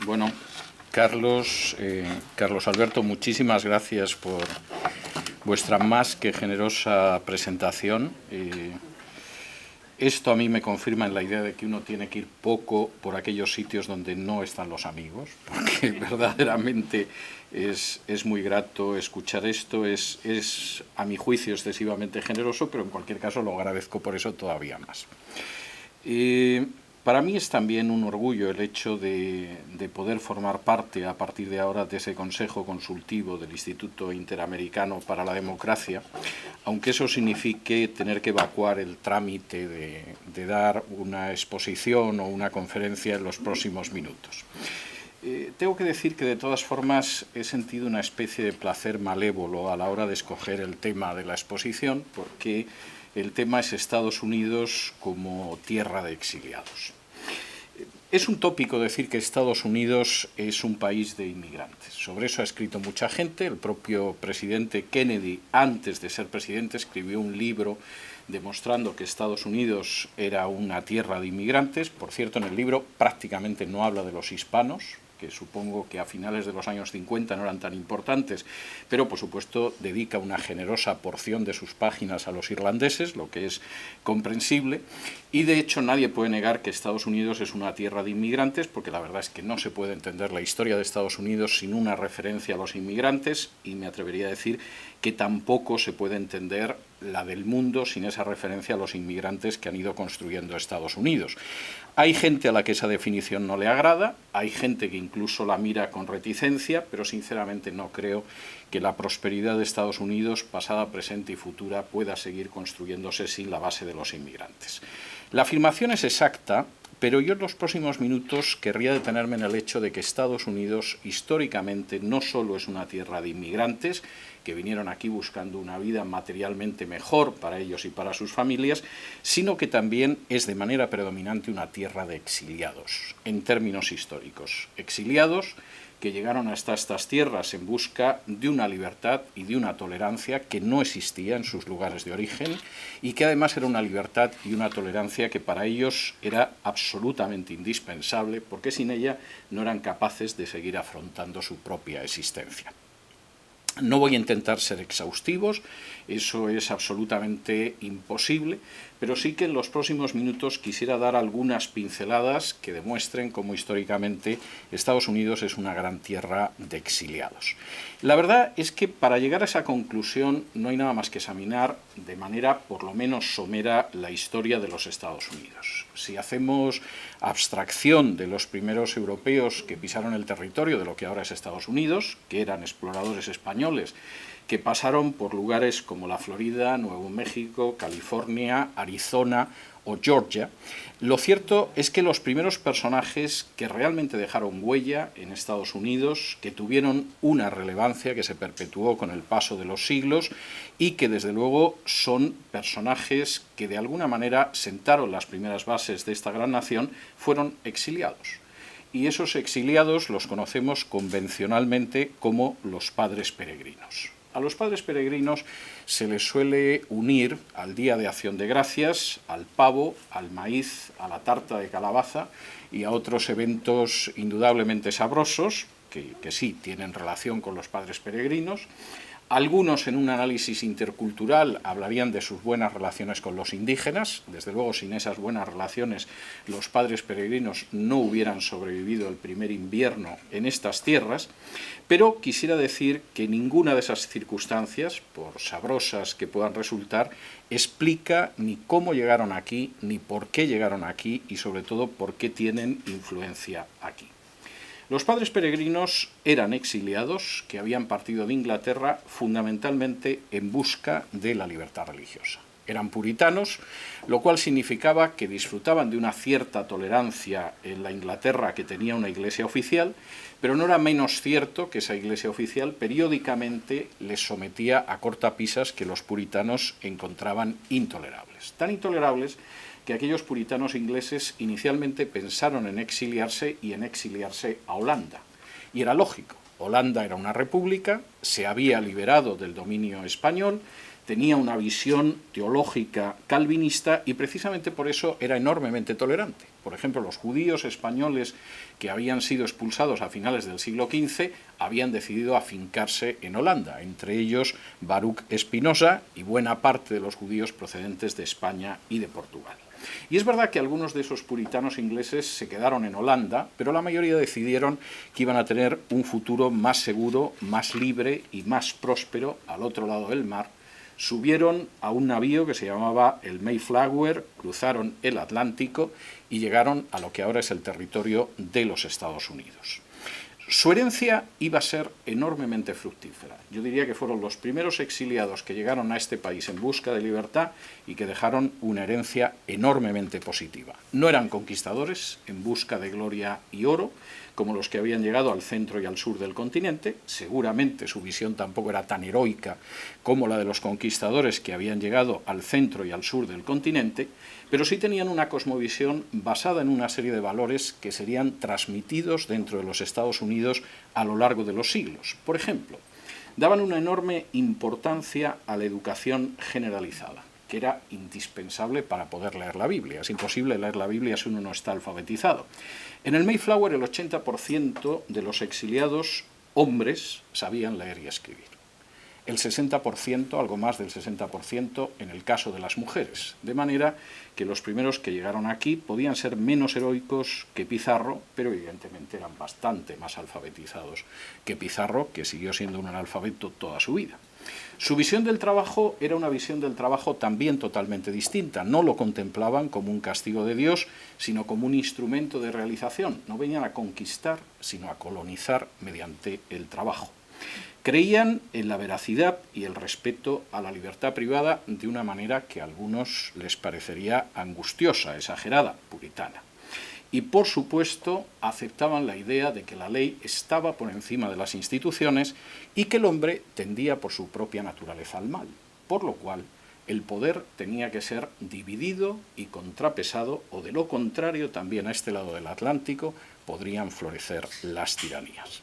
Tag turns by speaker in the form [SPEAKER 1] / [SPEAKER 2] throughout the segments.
[SPEAKER 1] Bueno, Carlos Alberto, muchísimas gracias por vuestra más que generosa presentación. Esto a mí me confirma en la idea de que uno tiene que ir poco por aquellos sitios donde no están los amigos, porque verdaderamente es muy grato escuchar esto, es a mi juicio excesivamente generoso, pero en cualquier caso lo agradezco por eso todavía más. Para mí es también un orgullo el hecho de poder formar parte a partir de ahora de ese Consejo Consultivo del Instituto Interamericano para la Democracia, aunque eso signifique tener que evacuar el trámite de dar una exposición o una conferencia en los próximos minutos. Tengo que decir que de todas formas he sentido una especie de placer malévolo a la hora de escoger el tema de la exposición, porque el tema es Estados Unidos como tierra de exiliados. Es un tópico decir que Estados Unidos es un país de inmigrantes. Sobre eso ha escrito mucha gente. El propio presidente Kennedy, antes de ser presidente, escribió un libro demostrando que Estados Unidos era una tierra de inmigrantes. Por cierto, en el libro prácticamente no habla de los hispanos, que supongo que a finales de los años 50 no eran tan importantes, pero por supuesto dedica una generosa porción de sus páginas a los irlandeses, lo que es comprensible, y de hecho nadie puede negar que Estados Unidos es una tierra de inmigrantes, porque la verdad es que no se puede entender la historia de Estados Unidos sin una referencia a los inmigrantes, y me atrevería a decir que tampoco se puede entender la del mundo sin esa referencia a los inmigrantes que han ido construyendo Estados Unidos. Hay gente a la que esa definición no le agrada, hay gente que incluso la mira con reticencia, pero sinceramente no creo que la prosperidad de Estados Unidos, pasada, presente y futura, pueda seguir construyéndose sin la base de los inmigrantes. La afirmación es exacta, pero yo en los próximos minutos querría detenerme en el hecho de que Estados Unidos históricamente no solo es una tierra de inmigrantes, que vinieron aquí buscando una vida materialmente mejor para ellos y para sus familias, sino que también es de manera predominante una tierra de exiliados, en términos históricos. Exiliados que llegaron hasta estas tierras en busca de una libertad y de una tolerancia que no existía en sus lugares de origen y que además era una libertad y una tolerancia que para ellos era absolutamente indispensable, porque sin ella no eran capaces de seguir afrontando su propia existencia. No voy a intentar ser exhaustivos, eso es absolutamente imposible, pero sí que en los próximos minutos quisiera dar algunas pinceladas que demuestren cómo históricamente Estados Unidos es una gran tierra de exiliados. La verdad es que para llegar a esa conclusión no hay nada más que examinar de manera por lo menos somera la historia de los Estados Unidos. Si hacemos abstracción de los primeros europeos que pisaron el territorio de lo que ahora es Estados Unidos, que eran exploradores españoles, que pasaron por lugares como la Florida, Nuevo México, California, Arizona o Georgia, lo cierto es que los primeros personajes que realmente dejaron huella en Estados Unidos, que tuvieron una relevancia que se perpetuó con el paso de los siglos y que desde luego son personajes que de alguna manera sentaron las primeras bases de esta gran nación, fueron exiliados. Y esos exiliados los conocemos convencionalmente como los padres peregrinos. A los padres peregrinos se les suele unir al Día de Acción de Gracias, al pavo, al maíz, a la tarta de calabaza y a otros eventos indudablemente sabrosos, que sí tienen relación con los padres peregrinos. Algunos en un análisis intercultural hablarían de sus buenas relaciones con los indígenas. Desde luego, sin esas buenas relaciones, los padres peregrinos no hubieran sobrevivido el primer invierno en estas tierras. Pero quisiera decir que ninguna de esas circunstancias, por sabrosas que puedan resultar, explica ni cómo llegaron aquí, ni por qué llegaron aquí y sobre todo por qué tienen influencia aquí. Los padres peregrinos eran exiliados que habían partido de Inglaterra fundamentalmente en busca de la libertad religiosa. Eran puritanos, lo cual significaba que disfrutaban de una cierta tolerancia en la Inglaterra que tenía una iglesia oficial, pero no era menos cierto que esa iglesia oficial periódicamente les sometía a cortapisas que los puritanos encontraban intolerables. Tan intolerables que aquellos puritanos ingleses inicialmente pensaron en exiliarse y en exiliarse a Holanda. Y era lógico, Holanda era una república, se había liberado del dominio español, tenía una visión teológica calvinista y precisamente por eso era enormemente tolerante. Por ejemplo, los judíos españoles que habían sido expulsados a finales del siglo XV habían decidido afincarse en Holanda, entre ellos Baruch Espinosa y buena parte de los judíos procedentes de España y de Portugal. Y es verdad que algunos de esos puritanos ingleses se quedaron en Holanda, pero la mayoría decidieron que iban a tener un futuro más seguro, más libre y más próspero al otro lado del mar. Subieron a un navío que se llamaba el Mayflower, cruzaron el Atlántico y llegaron a lo que ahora es el territorio de los Estados Unidos. Su herencia iba a ser enormemente fructífera. Yo diría que fueron los primeros exiliados que llegaron a este país en busca de libertad y que dejaron una herencia enormemente positiva. No eran conquistadores en busca de gloria y oro, como los que habían llegado al centro y al sur del continente. Seguramente su visión tampoco era tan heroica como la de los conquistadores que habían llegado al centro y al sur del continente, pero sí tenían una cosmovisión basada en una serie de valores que serían transmitidos dentro de los Estados Unidos a lo largo de los siglos. Por ejemplo, daban una enorme importancia a la educación generalizada, que era indispensable para poder leer la Biblia. Es imposible leer la Biblia si uno no está alfabetizado. En el Mayflower el 80% de los exiliados hombres sabían leer y escribir. El 60%, algo más del 60% en el caso de las mujeres, de manera que los primeros que llegaron aquí podían ser menos heroicos que Pizarro, pero evidentemente eran bastante más alfabetizados que Pizarro, que siguió siendo un analfabeto toda su vida. Su visión del trabajo era una visión del trabajo también totalmente distinta. No lo contemplaban como un castigo de Dios, sino como un instrumento de realización. No venían a conquistar, sino a colonizar mediante el trabajo. Creían en la veracidad y el respeto a la libertad privada de una manera que a algunos les parecería angustiosa, exagerada, puritana. Y, por supuesto, aceptaban la idea de que la ley estaba por encima de las instituciones y que el hombre tendía por su propia naturaleza al mal, por lo cual el poder tenía que ser dividido y contrapesado, o de lo contrario, también a este lado del Atlántico podrían florecer las tiranías.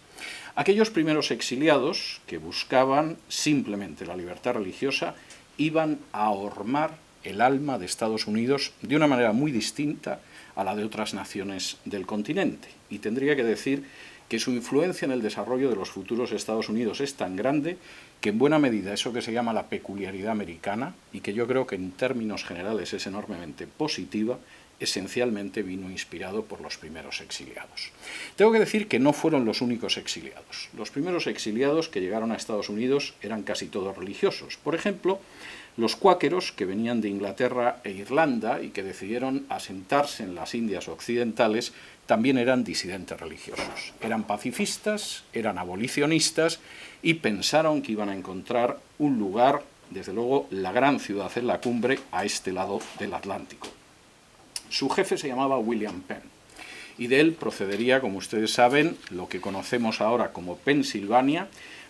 [SPEAKER 1] Aquellos primeros exiliados que buscaban simplemente la libertad religiosa iban a ahormar el alma de Estados Unidos de una manera muy distinta a la de otras naciones del continente. Y tendría que decir que su influencia en el desarrollo de los futuros Estados Unidos es tan grande que en buena medida eso que se llama la peculiaridad americana, y que yo creo que en términos generales es enormemente positiva, esencialmente vino inspirado por los primeros exiliados. Tengo que decir que no fueron los únicos exiliados. Los primeros exiliados que llegaron a Estados Unidos eran casi todos religiosos. Por ejemplo, los cuáqueros, que venían de Inglaterra e Irlanda y que decidieron asentarse en las Indias occidentales, también eran disidentes religiosos. Eran pacifistas, eran abolicionistas y pensaron que iban a encontrar un lugar, desde luego la gran ciudad en la cumbre, a este lado del Atlántico. Su jefe se llamaba William Penn, y de él procedería, como ustedes saben, lo que conocemos ahora como Pensilvania,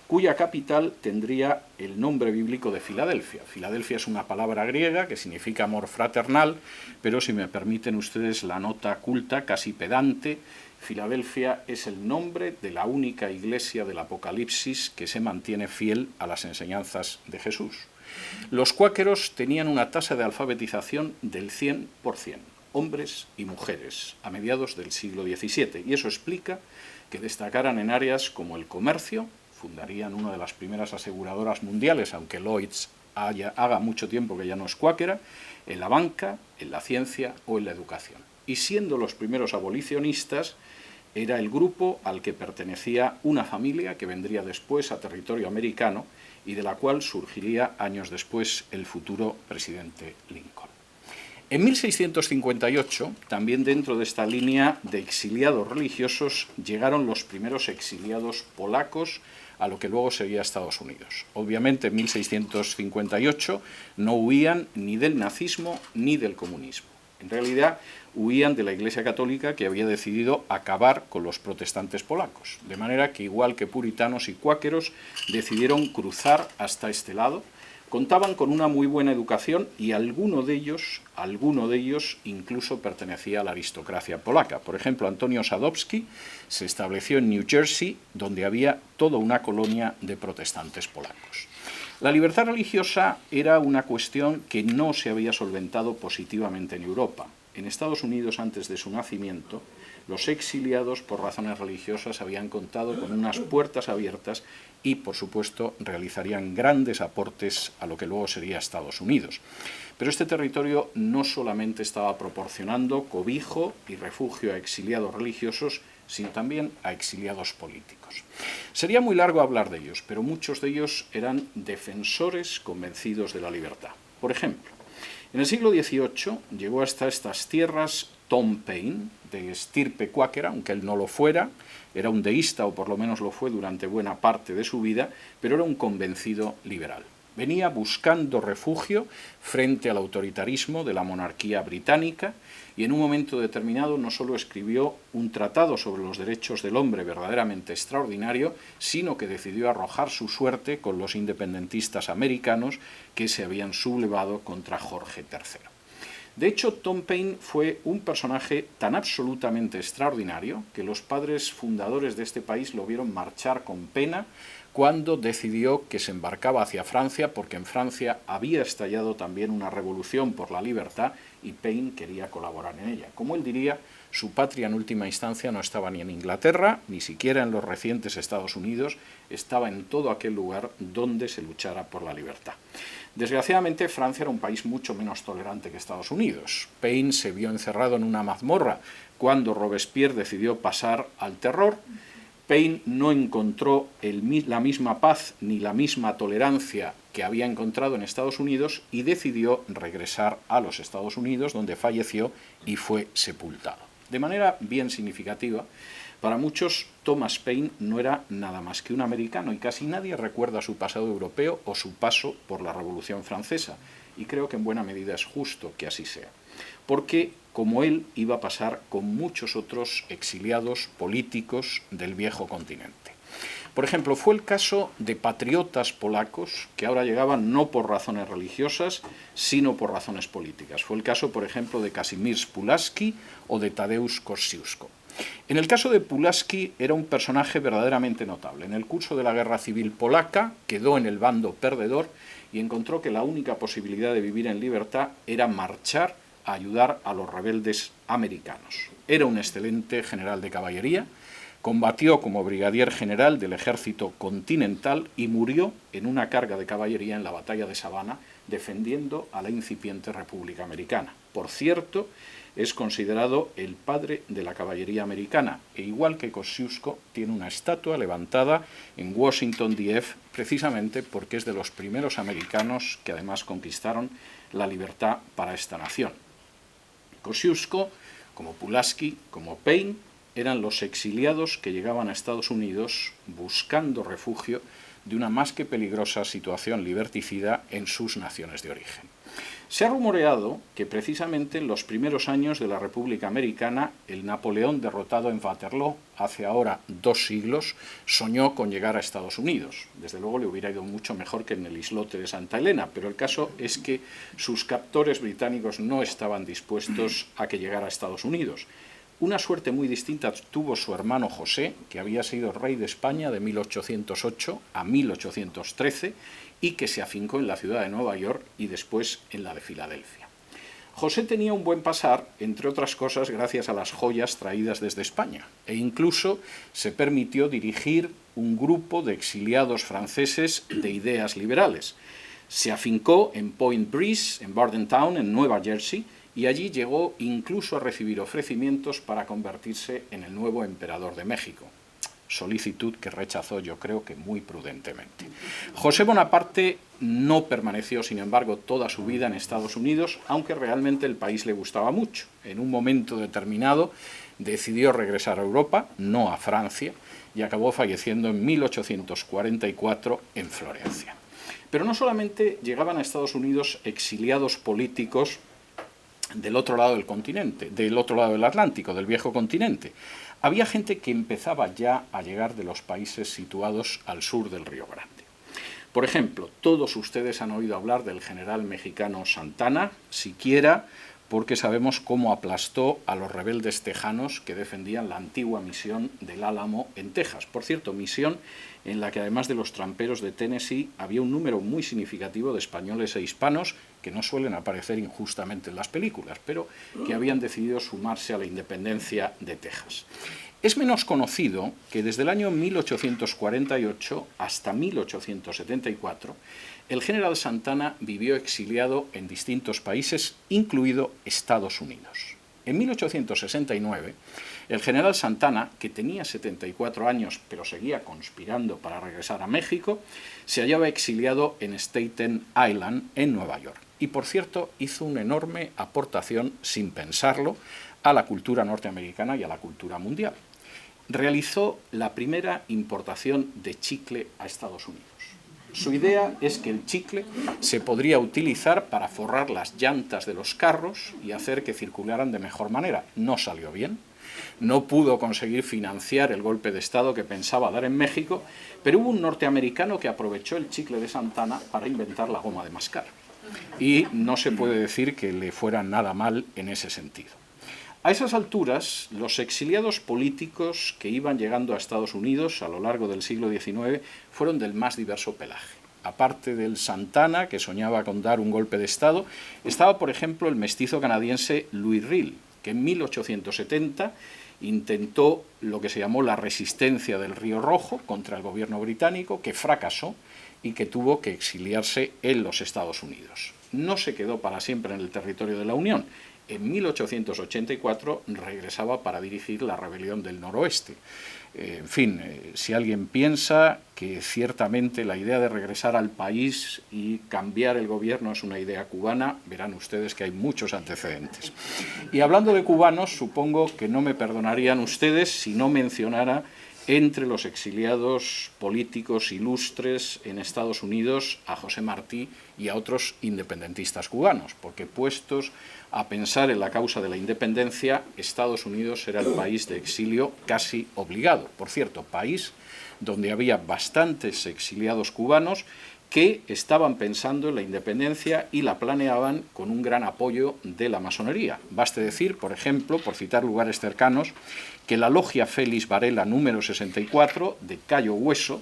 [SPEAKER 1] cuya capital tendría el nombre bíblico de Filadelfia. Filadelfia es una palabra griega que significa amor fraternal, pero si me permiten ustedes la nota culta, casi pedante, Filadelfia es el nombre de la única iglesia del Apocalipsis que se mantiene fiel a las enseñanzas de Jesús. Los cuáqueros tenían una tasa de alfabetización del 100%. Hombres y mujeres, a mediados del siglo XVII, y eso explica que destacaran en áreas como el comercio, fundarían una de las primeras aseguradoras mundiales, aunque Lloyd's haga mucho tiempo que ya no es cuáquera, en la banca, en la ciencia o en la educación. Y siendo los primeros abolicionistas, era el grupo al que pertenecía una familia que vendría después a territorio americano y de la cual surgiría años después el futuro presidente Lincoln. En 1658, también dentro de esta línea de exiliados religiosos, llegaron los primeros exiliados polacos a lo que luego sería Estados Unidos. Obviamente en 1658 no huían ni del nazismo ni del comunismo. En realidad huían de la Iglesia Católica, que había decidido acabar con los protestantes polacos. De manera que, igual que puritanos y cuáqueros, decidieron cruzar hasta este lado. Contaban con una muy buena educación y alguno de ellos incluso pertenecía a la aristocracia polaca. Por ejemplo, Antonio Sadowski se estableció en New Jersey, donde había toda una colonia de protestantes polacos. La libertad religiosa era una cuestión que no se había solventado positivamente en Europa. en Estados Unidos antes de su nacimiento, los exiliados por razones religiosas habían contado con unas puertas abiertas y, por supuesto, realizarían grandes aportes a lo que luego sería Estados Unidos. Pero este territorio no solamente estaba proporcionando cobijo y refugio a exiliados religiosos, sino también a exiliados políticos. Sería muy largo hablar de ellos, pero muchos de ellos eran defensores convencidos de la libertad. Por ejemplo, en el siglo XVIII llegó hasta estas tierras Tom Paine, de estirpe cuáquera, aunque él no lo fuera, era un deísta, o por lo menos lo fue durante buena parte de su vida, pero era un convencido liberal. Venía buscando refugio frente al autoritarismo de la monarquía británica y en un momento determinado no solo escribió un tratado sobre los derechos del hombre verdaderamente extraordinario, sino que decidió arrojar su suerte con los independentistas americanos que se habían sublevado contra Jorge III. De hecho, Tom Paine fue un personaje tan absolutamente extraordinario que los padres fundadores de este país lo vieron marchar con pena cuando decidió que se embarcaba hacia Francia, porque en Francia había estallado también una revolución por la libertad y Paine quería colaborar en ella. Como él diría, su patria en última instancia no estaba ni en Inglaterra, ni siquiera en los recientes Estados Unidos, estaba en todo aquel lugar donde se luchara por la libertad. Desgraciadamente, Francia era un país mucho menos tolerante que Estados Unidos. Paine se vio encerrado en una mazmorra cuando Robespierre decidió pasar al terror. Paine no encontró la misma paz ni la misma tolerancia que había encontrado en Estados Unidos y decidió regresar a los Estados Unidos, donde falleció y fue sepultado. De manera bien significativa, para muchos Thomas Paine no era nada más que un americano y casi nadie recuerda su pasado europeo o su paso por la Revolución Francesa, y creo que en buena medida es justo que así sea, porque como él iba a pasar con muchos otros exiliados políticos del viejo continente. Por ejemplo, fue el caso de patriotas polacos que ahora llegaban no por razones religiosas, sino por razones políticas. Fue el caso, por ejemplo, de Kazimierz Pulaski o de Tadeusz Kościuszko. En el caso de Pulaski era un personaje verdaderamente notable. En el curso de la Guerra Civil Polaca quedó en el bando perdedor y encontró que la única posibilidad de vivir en libertad era marchar a ayudar a los rebeldes americanos. Era un excelente general de caballería, combatió como brigadier general del ejército continental y murió en una carga de caballería en la batalla de Savannah defendiendo a la incipiente República Americana. Por cierto, es considerado el padre de la caballería americana e igual que Kosciuszko tiene una estatua levantada en Washington D.F. precisamente porque es de los primeros americanos que además conquistaron la libertad para esta nación. Kosciuszko, como Pulaski, como Paine, eran los exiliados que llegaban a Estados Unidos buscando refugio de una más que peligrosa situación liberticida en sus naciones de origen. Se ha rumoreado que precisamente en los primeros años de la República Americana, el Napoleón derrotado en Waterloo, hace ahora 2 siglos, soñó con llegar a Estados Unidos. Desde luego le hubiera ido mucho mejor que en el islote de Santa Elena, pero el caso es que sus captores británicos no estaban dispuestos a que llegara a Estados Unidos. Una suerte muy distinta tuvo su hermano José, que había sido rey de España de 1808 a 1813 y que se afincó en la ciudad de Nueva York y después en la de Filadelfia. José tenía un buen pasar, entre otras cosas, gracias a las joyas traídas desde España, e incluso se permitió dirigir un grupo de exiliados franceses de ideas liberales. Se afincó en Point Breeze, en Bordentown, en Nueva Jersey, y allí llegó incluso a recibir ofrecimientos para convertirse en el nuevo emperador de México. Solicitud que rechazó, yo creo que muy prudentemente. José Bonaparte no permaneció, sin embargo, toda su vida en Estados Unidos, aunque realmente el país le gustaba mucho. En un momento determinado decidió regresar a Europa, no a Francia, y acabó falleciendo en 1844 en Florencia. Pero no solamente llegaban a Estados Unidos exiliados políticos del otro lado del continente, del otro lado del Atlántico, del viejo continente. Había gente que empezaba ya a llegar de los países situados al sur del Río Grande. Por ejemplo, todos ustedes han oído hablar del general mexicano Santana, siquiera porque sabemos cómo aplastó a los rebeldes tejanos que defendían la antigua misión del Álamo en Texas. Por cierto, misión en la que además de los tramperos de Tennessee había un número muy significativo de españoles e hispanos que no suelen aparecer injustamente en las películas, pero que habían decidido sumarse a la independencia de Texas. Es menos conocido que desde el año 1848 hasta 1874 el general Santana vivió exiliado en distintos países, incluido Estados Unidos. En 1869, el general Santana, que tenía 74 años pero seguía conspirando para regresar a México, se hallaba exiliado en Staten Island, en Nueva York. Y, por cierto, hizo una enorme aportación, sin pensarlo, a la cultura norteamericana y a la cultura mundial. Realizó la primera importación de chicle a Estados Unidos. Su idea es que el chicle se podría utilizar para forrar las llantas de los carros y hacer que circularan de mejor manera. No salió bien, no pudo conseguir financiar el golpe de Estado que pensaba dar en México, pero hubo un norteamericano que aprovechó el chicle de Santana para inventar la goma de mascar. Y no se puede decir que le fuera nada mal en ese sentido. A esas alturas, los exiliados políticos que iban llegando a Estados Unidos a lo largo del siglo XIX fueron del más diverso pelaje. Aparte del Santana, que soñaba con dar un golpe de Estado, estaba, por ejemplo, el mestizo canadiense Louis Riel, que en 1870 intentó lo que se llamó la resistencia del Río Rojo contra el gobierno británico, que fracasó y que tuvo que exiliarse en los Estados Unidos. No se quedó para siempre en el territorio de la Unión. En 1884 regresaba para dirigir la rebelión del noroeste. En fin, si alguien piensa que ciertamente la idea de regresar al país y cambiar el gobierno es una idea cubana, verán ustedes que hay muchos antecedentes. Y hablando de cubanos, supongo que no me perdonarían ustedes si no mencionara entre los exiliados políticos ilustres en Estados Unidos a José Martí y a otros independentistas cubanos, porque puestos a pensar en la causa de la independencia, Estados Unidos era el país de exilio casi obligado. Por cierto, país donde había bastantes exiliados cubanos que estaban pensando en la independencia y la planeaban con un gran apoyo de la masonería. Baste decir, por ejemplo, por citar lugares cercanos, que la logia Félix Varela número 64 de Cayo Hueso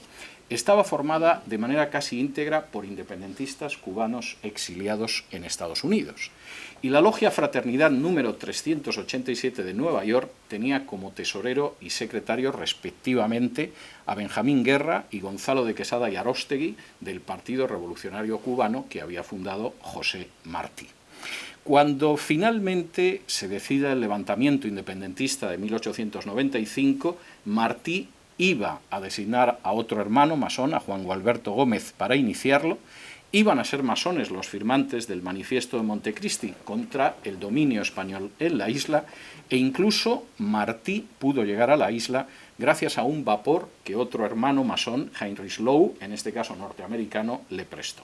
[SPEAKER 1] estaba formada de manera casi íntegra por independentistas cubanos exiliados en Estados Unidos. Y la logia Fraternidad número 387 de Nueva York tenía como tesorero y secretario respectivamente a Benjamín Guerra y Gonzalo de Quesada y Aróstegui del Partido Revolucionario Cubano que había fundado José Martí. Cuando finalmente se decida el levantamiento independentista de 1895, Martí iba a designar a otro hermano masón, a Juan Gualberto Gómez, para iniciarlo. Iban a ser masones los firmantes del Manifiesto de Montecristi contra el dominio español en la isla, e incluso Martí pudo llegar a la isla gracias a un vapor que otro hermano masón, Heinrich Lowe, en este caso norteamericano, le prestó.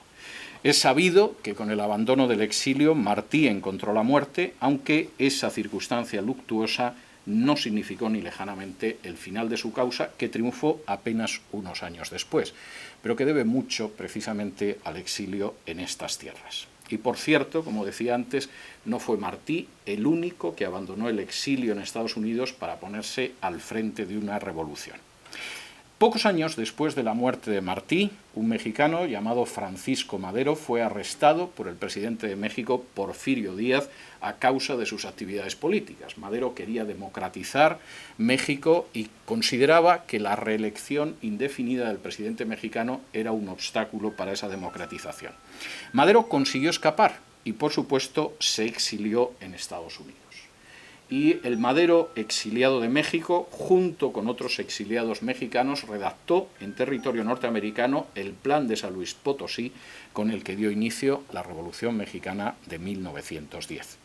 [SPEAKER 1] Es sabido que con el abandono del exilio Martí encontró la muerte, aunque esa circunstancia luctuosa no significó ni lejanamente el final de su causa, que triunfó apenas unos años después, pero que debe mucho precisamente al exilio en estas tierras. Y por cierto, como decía antes, no fue Martí el único que abandonó el exilio en Estados Unidos para ponerse al frente de una revolución. Pocos años después de la muerte de Martí, un mexicano llamado Francisco Madero fue arrestado por el presidente de México, Porfirio Díaz, a causa de sus actividades políticas. Madero quería democratizar México y consideraba que la reelección indefinida del presidente mexicano era un obstáculo para esa democratización. Madero consiguió escapar y, por supuesto, se exilió en Estados Unidos. Y el Madero, exiliado de México, junto con otros exiliados mexicanos, redactó en territorio norteamericano el Plan de San Luis Potosí, con el que dio inicio la Revolución Mexicana de 1910.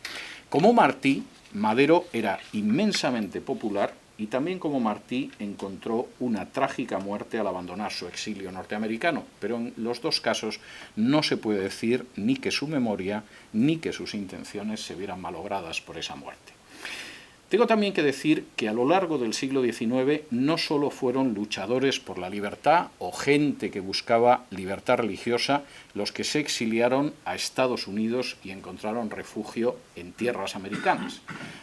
[SPEAKER 1] Como Martí, Madero era inmensamente popular y también como Martí encontró una trágica muerte al abandonar su exilio norteamericano, pero en los dos casos no se puede decir ni que su memoria ni que sus intenciones se vieran malogradas por esa muerte. Tengo también que decir que a lo largo del siglo XIX no solo fueron luchadores por la libertad o gente que buscaba libertad religiosa los que se exiliaron a Estados Unidos y encontraron refugio en tierras americanas.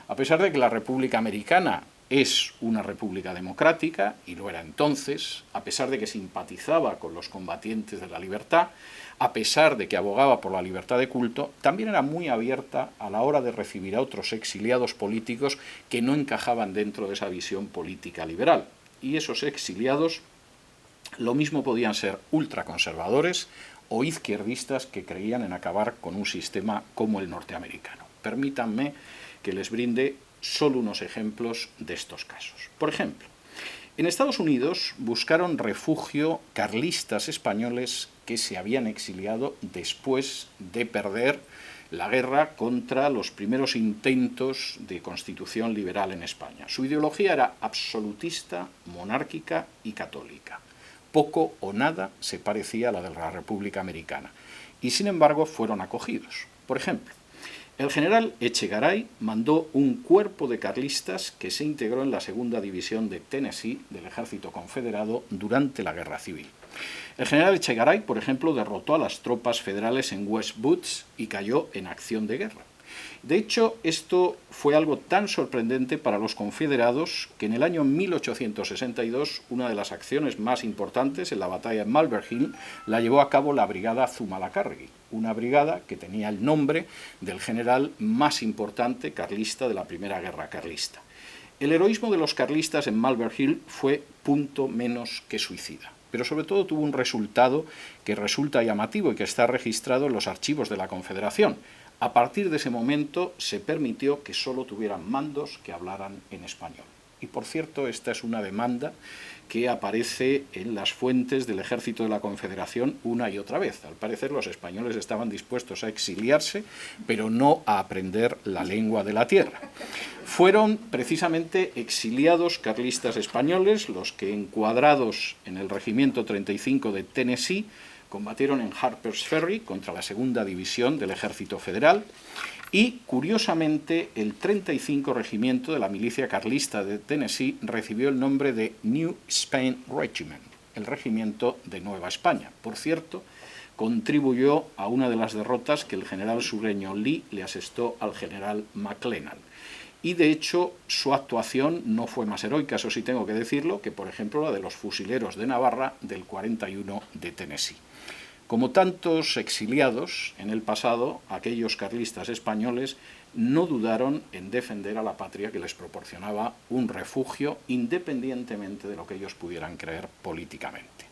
[SPEAKER 1] A pesar de que la República Americana es una república democrática, y lo era entonces, a pesar de que simpatizaba con los combatientes de la libertad, a pesar de que abogaba por la libertad de culto, también era muy abierta a la hora de recibir a otros exiliados políticos que no encajaban dentro de esa visión política liberal. Y esos exiliados lo mismo podían ser ultraconservadores o izquierdistas que creían en acabar con un sistema como el norteamericano. Permítanme que les brinde solo unos ejemplos de estos casos. Por ejemplo, en Estados Unidos buscaron refugio carlistas españoles que se habían exiliado después de perder la guerra contra los primeros intentos de constitución liberal en España. Su ideología era absolutista, monárquica y católica. Poco o nada se parecía a la de la República Americana. Y sin embargo fueron acogidos. Por ejemplo, el general Echegaray mandó un cuerpo de carlistas que se integró en la segunda división de Tennessee del ejército confederado durante la Guerra Civil. El general Echegaray, por ejemplo, derrotó a las tropas federales en West Buttes y cayó en acción de guerra. De hecho, esto fue algo tan sorprendente para los confederados que en el año 1862 una de las acciones más importantes en la batalla de Malvern Hill la llevó a cabo la brigada Zumalacárregui, una brigada que tenía el nombre del general más importante carlista de la Primera Guerra Carlista. El heroísmo de los carlistas en Malvern Hill fue punto menos que suicida, pero sobre todo tuvo un resultado que resulta llamativo y que está registrado en los archivos de la Confederación. A partir de ese momento se permitió que solo tuvieran mandos que hablaran en español. Y por cierto, esta es una demanda que aparece en las fuentes del Ejército de la Confederación una y otra vez. Al parecer los españoles estaban dispuestos a exiliarse, pero no a aprender la lengua de la tierra. Fueron precisamente exiliados carlistas españoles los que, encuadrados en el Regimiento 35 de Tennessee, combatieron en Harper's Ferry contra la segunda división del Ejército Federal y, curiosamente, el 35 Regimiento de la milicia carlista de Tennessee recibió el nombre de New Spain Regiment, el Regimiento de Nueva España. Por cierto, contribuyó a una de las derrotas que el general sureño Lee le asestó al general McClellan. Y, de hecho, su actuación no fue más heroica, eso sí tengo que decirlo, que, por ejemplo, la de los fusileros de Navarra del 41 de Tennessee. Como tantos exiliados en el pasado, aquellos carlistas españoles no dudaron en defender a la patria que les proporcionaba un refugio independientemente de lo que ellos pudieran creer políticamente.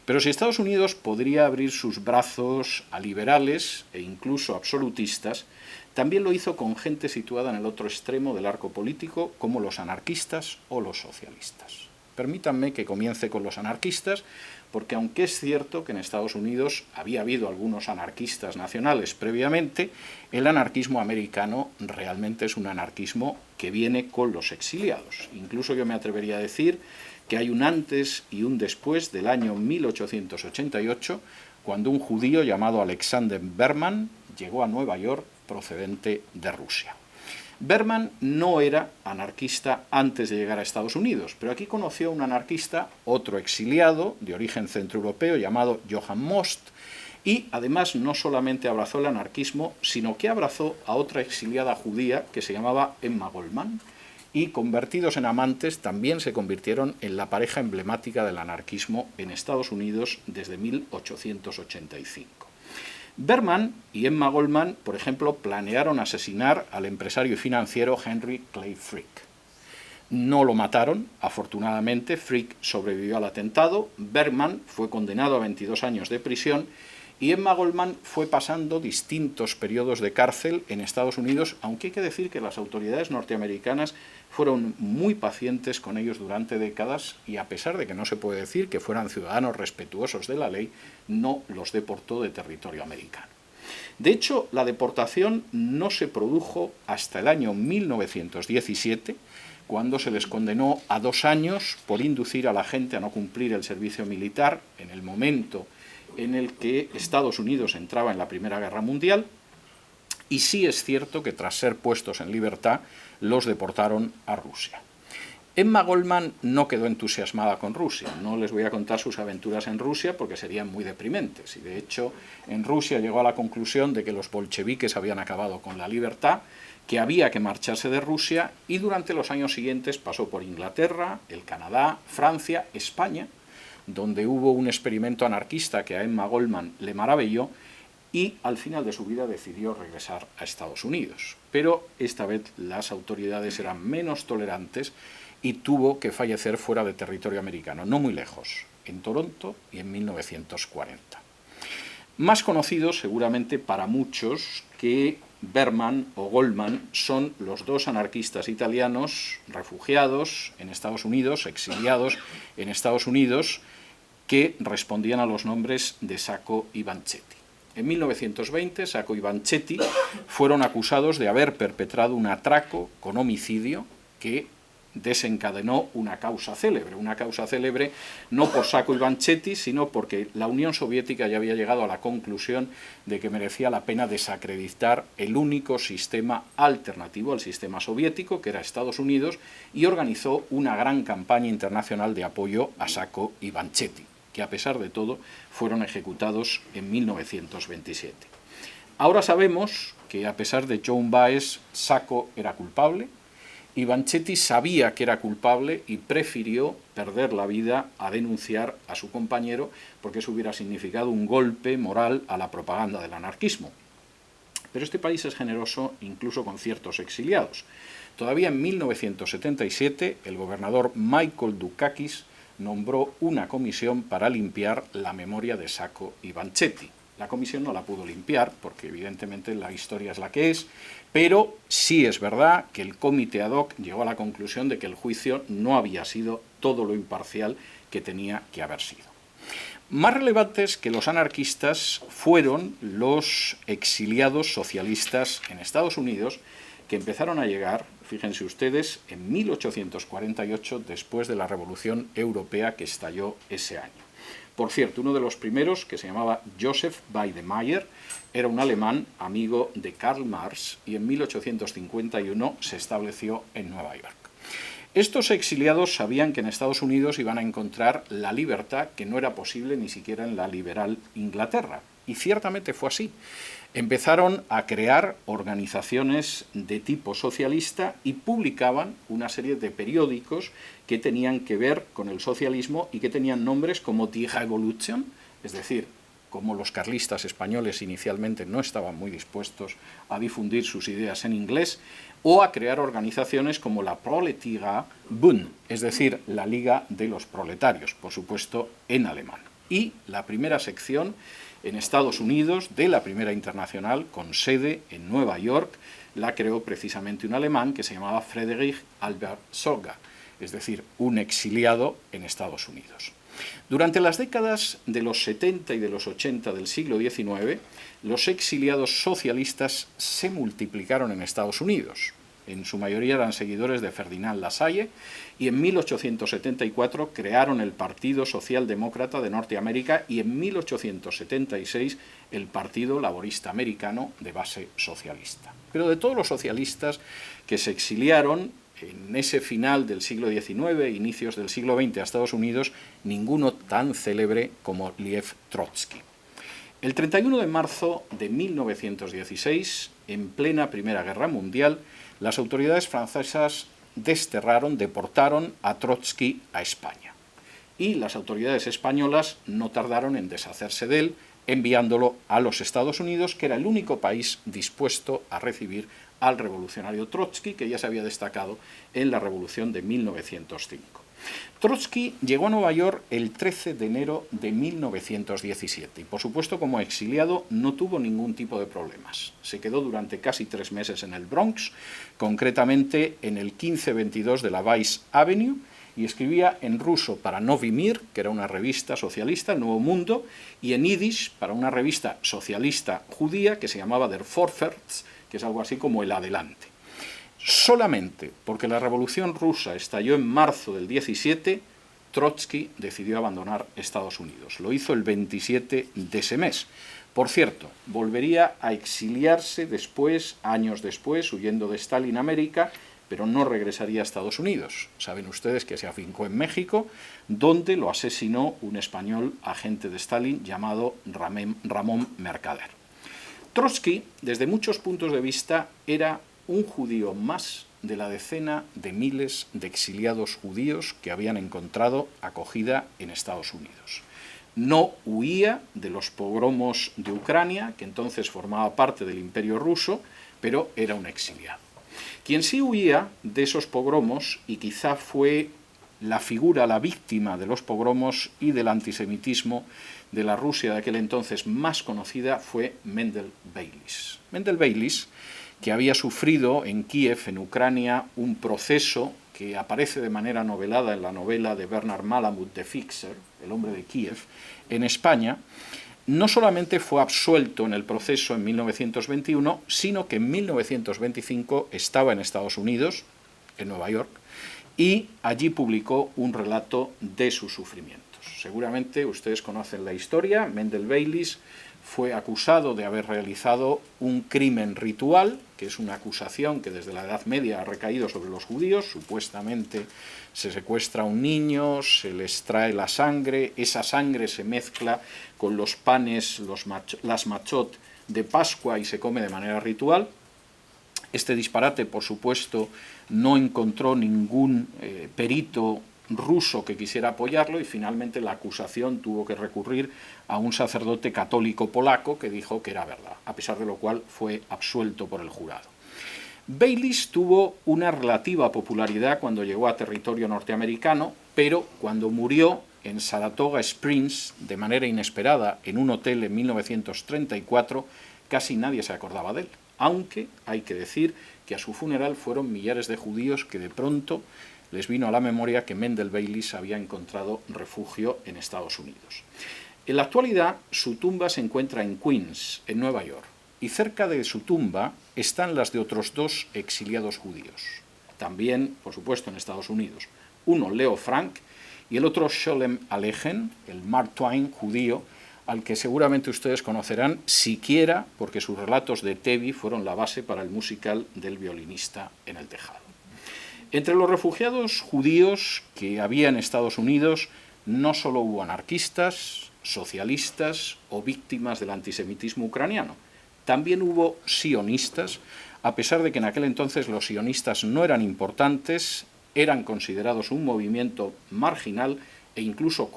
[SPEAKER 1] Pero si Estados Unidos podría abrir sus brazos a liberales e incluso absolutistas, también lo hizo con gente situada en el otro extremo del arco político, como los anarquistas o los socialistas. Permítanme que comience con los anarquistas, porque aunque es cierto que en Estados Unidos había habido algunos anarquistas nacionales previamente, el anarquismo americano realmente es un anarquismo que viene con los exiliados. Incluso yo me atrevería a decir que hay un antes y un después del año 1888, cuando un judío llamado Alexander Berman llegó a Nueva York procedente de Rusia. Berman no era anarquista antes de llegar a Estados Unidos, pero aquí conoció a un anarquista, otro exiliado, de origen centroeuropeo, llamado Johann Most, y además no solamente abrazó el anarquismo, sino que abrazó a otra exiliada judía que se llamaba Emma Goldman, y convertidos en amantes también se convirtieron en la pareja emblemática del anarquismo en Estados Unidos desde 1885. Berman y Emma Goldman, por ejemplo, planearon asesinar al empresario y financiero Henry Clay Frick. No lo mataron, afortunadamente. Frick sobrevivió al atentado, Berman fue condenado a 22 años de prisión y Emma Goldman fue pasando distintos periodos de cárcel en Estados Unidos, aunque hay que decir que las autoridades norteamericanas fueron muy pacientes con ellos durante décadas y, a pesar de que no se puede decir que fueran ciudadanos respetuosos de la ley, no los deportó de territorio americano. De hecho, la deportación no se produjo hasta el año 1917, cuando se les condenó a 2 años por inducir a la gente a no cumplir el servicio militar en el momento en el que Estados Unidos entraba en la Primera Guerra Mundial, y sí es cierto que tras ser puestos en libertad los deportaron a Rusia. Emma Goldman no quedó entusiasmada con Rusia. No les voy a contar sus aventuras en Rusia porque serían muy deprimentes. Y de hecho, en Rusia llegó a la conclusión de que los bolcheviques habían acabado con la libertad, que había que marcharse de Rusia, y durante los años siguientes pasó por Inglaterra, el Canadá, Francia, España, donde hubo un experimento anarquista que a Emma Goldman le maravilló, y al final de su vida decidió regresar a Estados Unidos. Pero esta vez las autoridades eran menos tolerantes y tuvo que fallecer fuera de territorio americano, no muy lejos, en Toronto y en 1940. Más conocidos seguramente para muchos que Berman o Goldman son los dos anarquistas italianos refugiados en Estados Unidos, exiliados en Estados Unidos, que respondían a los nombres de Sacco y Vanzetti. En 1920, Sacco y Vanzetti fueron acusados de haber perpetrado un atraco con homicidio que desencadenó una causa célebre no por Sacco y Vanzetti, sino porque la Unión Soviética ya había llegado a la conclusión de que merecía la pena desacreditar el único sistema alternativo al sistema soviético, que era Estados Unidos, y organizó una gran campaña internacional de apoyo a Sacco y Vanzetti, que a pesar de todo fueron ejecutados en 1927. Ahora sabemos que a pesar de Joan Baez, Sacco era culpable, y Vanzetti sabía que era culpable y prefirió perder la vida a denunciar a su compañero, porque eso hubiera significado un golpe moral a la propaganda del anarquismo. Pero este país es generoso incluso con ciertos exiliados. Todavía en 1977 el gobernador Michael Dukakis nombró una comisión para limpiar la memoria de Sacco y Vanzetti. La comisión no la pudo limpiar, porque evidentemente la historia es la que es, pero sí es verdad que el comité ad hoc llegó a la conclusión de que el juicio no había sido todo lo imparcial que tenía que haber sido. Más relevantes que los anarquistas fueron los exiliados socialistas en Estados Unidos, que empezaron a llegar, fíjense ustedes, en 1848, después de la Revolución Europea que estalló ese año. Por cierto, uno de los primeros, que se llamaba Joseph Weidemeyer, era un alemán amigo de Karl Marx y en 1851 se estableció en Nueva York. Estos exiliados sabían que en Estados Unidos iban a encontrar la libertad que no era posible ni siquiera en la liberal Inglaterra. Y ciertamente fue así. Empezaron a crear organizaciones de tipo socialista y publicaban una serie de periódicos que tenían que ver con el socialismo y que tenían nombres como Die Revolution, es decir, como los carlistas españoles inicialmente no estaban muy dispuestos a difundir sus ideas en inglés, o a crear organizaciones como la Proletarier Bund, es decir, la Liga de los Proletarios, por supuesto en alemán. Y la primera sección en Estados Unidos de la Primera Internacional, con sede en Nueva York, la creó precisamente un alemán que se llamaba Friedrich Albert Sorga, es decir, un exiliado en Estados Unidos. Durante las décadas de los 70 y de los 80 del siglo XIX, los exiliados socialistas se multiplicaron en Estados Unidos. En su mayoría eran seguidores de Ferdinand Lassalle, y en 1874 crearon el Partido Socialdemócrata de Norteamérica y en 1876 el Partido Laborista Americano de base socialista. Pero de todos los socialistas que se exiliaron en ese final del siglo XIX, inicios del siglo XX a Estados Unidos, ninguno tan célebre como Lev Trotsky. El 31 de marzo de 1916, en plena Primera Guerra Mundial, las autoridades francesas deportaron a Trotsky a España. Y las autoridades españolas no tardaron en deshacerse de él, enviándolo a los Estados Unidos, que era el único país dispuesto a recibir al revolucionario Trotsky, que ya se había destacado en la Revolución de 1905. Trotsky llegó a Nueva York el 13 de enero de 1917 y, por supuesto, como exiliado no tuvo ningún tipo de problemas. Se quedó durante casi 3 meses en el Bronx, concretamente en el 1522 de la Vice Avenue, y escribía en ruso para Novy Mir, que era una revista socialista, El Nuevo Mundo, y en yiddish para una revista socialista judía que se llamaba Der Vorwärts, que es algo así como El Adelante. Solamente porque la Revolución Rusa estalló en marzo del 17, Trotsky decidió abandonar Estados Unidos. Lo hizo el 27 de ese mes, Por cierto, volvería a exiliarse después, años después, huyendo de Stalin a América, pero no regresaría a Estados Unidos. Saben ustedes que se afincó en México, donde lo asesinó un español agente de Stalin llamado Ramón Mercader. Trotsky, desde muchos puntos de vista, era un judío más de la decena de miles de exiliados judíos que habían encontrado acogida en Estados Unidos. No huía de los pogromos de Ucrania, que entonces formaba parte del Imperio ruso, pero era un exiliado. Quien sí huía de esos pogromos, y quizá fue la figura, la víctima de los pogromos y del antisemitismo de la Rusia de aquel entonces más conocida, fue Mendel Beilis. Mendel Beilis, que había sufrido en Kiev, en Ucrania, un proceso que aparece de manera novelada en la novela de Bernard Malamud de Fixer, El hombre de Kiev, en España, no solamente fue absuelto en el proceso en 1921, sino que en 1925 estaba en Estados Unidos, en Nueva York, y allí publicó un relato de sus sufrimientos. Seguramente ustedes conocen la historia. Mendel Beilis fue acusado de haber realizado un crimen ritual, que es una acusación que desde la Edad Media ha recaído sobre los judíos. Supuestamente se secuestra a un niño, se le extrae la sangre, esa sangre se mezcla con los panes, las machot de Pascua y se come de manera ritual. Este disparate, por supuesto, no encontró ningún perito ruso que quisiera apoyarlo y finalmente la acusación tuvo que recurrir a un sacerdote católico polaco que dijo que era verdad, a pesar de lo cual fue absuelto por el jurado. Beilis tuvo una relativa popularidad cuando llegó a territorio norteamericano, pero cuando murió en Saratoga Springs de manera inesperada en un hotel en 1934, casi nadie se acordaba de él, aunque hay que decir que a su funeral fueron millares de judíos que de pronto les vino a la memoria que Mendel Beilis había encontrado refugio en Estados Unidos. En la actualidad, su tumba se encuentra en Queens, en Nueva York, y cerca de su tumba están las de otros dos exiliados judíos, también, por supuesto, en Estados Unidos. Uno, Leo Frank, y el otro, Sholem Aleichem, el Mark Twain judío, al que seguramente ustedes conocerán, siquiera porque sus relatos de Tevi fueron la base para el musical del violinista en el tejado. Entre los refugiados judíos que había en Estados Unidos no solo hubo anarquistas, socialistas o víctimas del antisemitismo ucraniano, también hubo sionistas, a pesar de que en aquel entonces los sionistas no eran importantes, eran considerados un movimiento marginal e incluso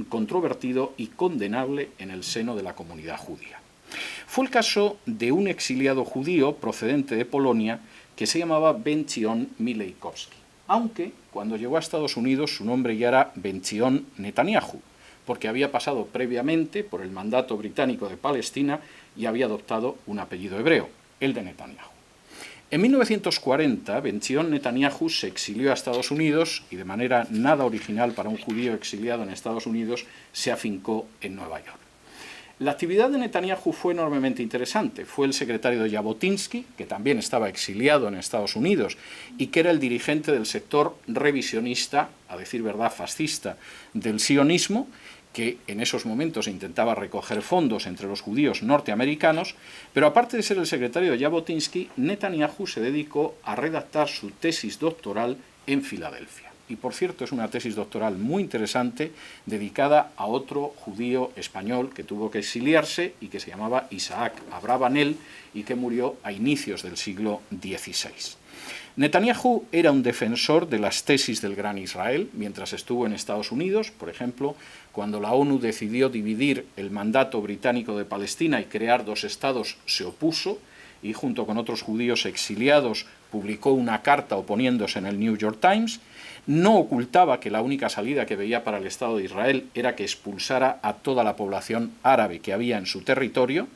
[SPEAKER 1] controvertido y condenable en el seno de la comunidad judía. Fue el caso de un exiliado judío procedente de Polonia que se llamaba Ben-Zion Milejkowski, aunque cuando llegó a Estados Unidos su nombre ya era Ben-Zion Netanyahu, porque había pasado previamente por el mandato británico de Palestina y había adoptado un apellido hebreo, el de Netanyahu. En 1940, Ben-Zion Netanyahu se exilió a Estados Unidos y de manera nada original para un judío exiliado en Estados Unidos se afincó en Nueva York. La actividad de Netanyahu fue enormemente interesante. Fue el secretario de Jabotinsky, que también estaba exiliado en Estados Unidos y que era el dirigente del sector revisionista, a decir verdad fascista, del sionismo, que en esos momentos intentaba recoger fondos entre los judíos norteamericanos, pero aparte de ser el secretario de Jabotinsky, Netanyahu se dedicó a redactar su tesis doctoral en Filadelfia. Y por cierto, es una tesis doctoral muy interesante dedicada a otro judío español que tuvo que exiliarse y que se llamaba Isaac Abravanel y que murió a inicios del siglo XVI. Netanyahu era un defensor de las tesis del Gran Israel mientras estuvo en Estados Unidos. Por ejemplo, cuando la ONU decidió dividir el mandato británico de Palestina y crear dos estados, se opuso y junto con otros judíos exiliados publicó una carta oponiéndose en el New York Times. No ocultaba que la única salida que veía para el Estado de Israel era que expulsara a toda la población árabe que había en su territorio,